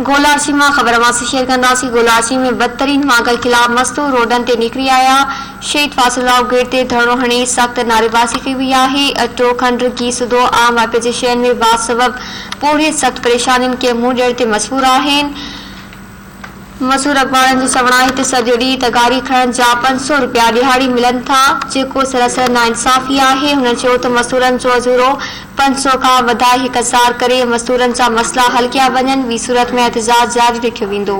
गोलाची में खबर से शेयर कंदासी। गोलाची में बदतरीन महंगाई खिलाफ मज़दूर रोडन ते निकरी आया। शहीद फासिलराव गेट ते धरणो हणी सख्त नारेबाज़ी कई वई आहे। अटो खंड घी सुधो आम वापे जे शहर में बासबब पूरी सख्त परेशानियों के मुंह ॾियण ते मजबूर आहिनि। मज़दूर अखबारनि जो चवणु आहे त सॼो ॾींहुं तगारी खणण जा 500 रुपया दिहाड़ी मिलनि था, जेको सरासर नाइंसाफ़ी आहे। हुन चयो त मज़दूरनि जो अजूरो 500 खां वधाए 1000 करे मज़दूरनि जा मसला हल कया वञनि। ॿी सूरत में एहतजाज जारी रखियो वेंदो।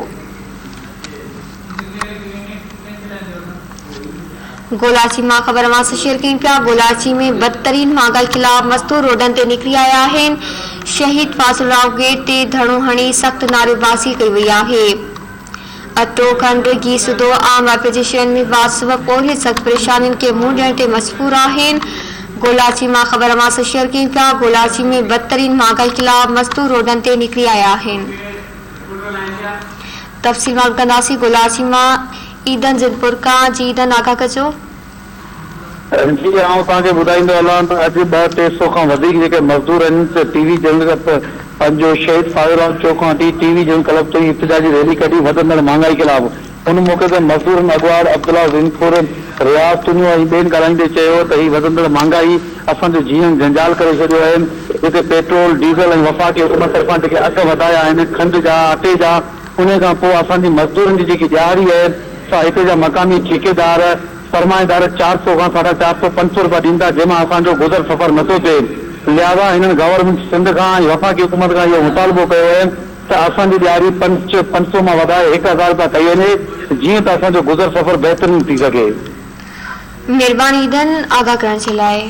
गोलाची मां खबर से शेयर कयूं पिया। गोलाची में बदतरीन महंगाई खिलाफ मज़दूर रोडन ते निकरी आया आहिनि। शहीद फासिलराव गेट ते धरणो हणी सख्त नारेबाज़ी कई वई आहे। अटो खंड घी सुधो आम वापे जे शहर में बासबब पूरी सख्त परेशानियों के मुंह ॾियण ते मजबूर आहिनि। गोलाची मां खबर से शेयर कयूं पिया। गोलाची में बदतरीन महंगाई खिलाफ मज़दूर रोडन ते निकरी आया आहिनि। तफ़सील मालूम कंदासीं। गोलाची मां ईदन जिदपुर का जी ईदन आगा कजो। जी आऊं तव्हांखे ॿुधाईंदो हलां त अॼु 200-300 खां वधीक जेके मज़दूर आहिनि त टीवी चैनल पंहिंजो शहीद फासिलराव चौक खां टीवी जन क्लब ताईं इhtजाजी रैली कढी वधंदड़ महांगाई ख़िलाफ़। उन मौक़े ते मज़दूरनि अॻुवाट अब्दुल्ला ज़िनफुर रियाज़ तुनियो ऐं ॿियनि ॻाल्हाईंदे चयो त हीअ वधंदड़ महांगाई असांजो जीवन जंजाल करे छॾियो आहे। हिते पेट्रोल डीज़ल ऐं वफ़ाक़ी हुकूमत तरफ़ां जेके अघ वधाया आहिनि खंड जा अटे जा, उन खां पोइ असांजी मज़दूरनि जी जेकी ॾियारी आहे सा हिते जा मक़ामी ठेकेदार सरमाएदार 400 खां 450 500 रुपया ॾींदा, जंहिंमां असांजो गुज़र सफ़र नथो थिए। लिहाज़ा हिननि गवर्नमेंट सिंध खां वफ़ाक़ी हुकूमत खां इहो मुतालबो कयो आहे त असांजी ॾियारी 500 मां वधाए 1000 रुपया कई वञे, जीअं त असांजो गुज़र सफ़र बहितरीन थी सघे। महिरबानी ईदन आगा करण जे लाइ।